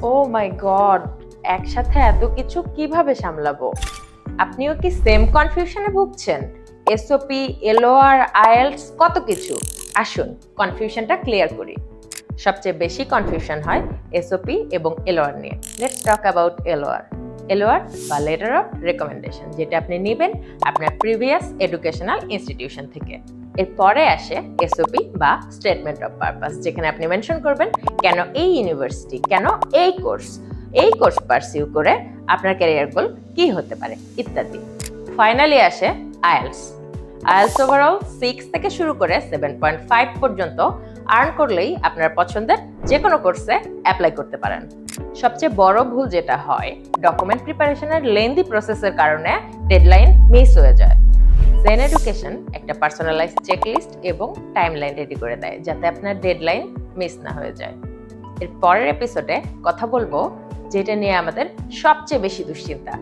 ও মাই god, একসাথে এত কিছু কিভাবে সামলাবো? আপনিও কি সেম কনফিউশনে ভুগছেন? এসওপি, এলওআর, আইএলটিএস কত কিছু। আসুন কনফিউশনটা ক্লিয়ার করি। সবচেয়ে বেশি কনফিউশন হয় এসওপি এবং এলওআর নিয়ে। Let's talk about LOR. LOR বা লেটার অফ রেকমেন্ডেশন, যেটা আপনি নেবেন আপনার প্রিভিয়াস এডুকেশনাল ইনস্টিটিউশন থেকে। এরপরে আসে এসওপি বা স্টেটমেন্ট অফ পারপাস, যেখানে আপনি মেনশন করবেন কেন এই ইউনিভার্সিটি, কেন এই কোর্স পারসিউ করে আপনার ক্যারিয়ার গোল কি হতে পারে ইত্যাদি। ফাইনালি আসে আইএলটিএস। আইএলটিএস ওভারঅল 6 থেকে শুরু করে 7.5 পর্যন্ত আর্ন করলেই আপনার পছন্দের যে কোনো কোর্সে অ্যাপ্লাই করতে পারেন। সবচেয়ে বড় ভুল যেটা হয়, ডকুমেন্ট প্রিপারেশনের লেন্দি প্রসেসের কারণে ডেডলাইন মিস হয়ে যায়। জেন এডুকেশন একটা পার্সোনালাইজ চেকলিস্ট এবং টাইমলাইন রেডি করে দেয়, যাতে আপনার ডেডলাইন মিস না হয়ে যায়। এর পরের এপিসোডে কথা বলবো যেটা নিয়ে আমাদের সবচেয়ে বেশি দুশ্চিন্তা,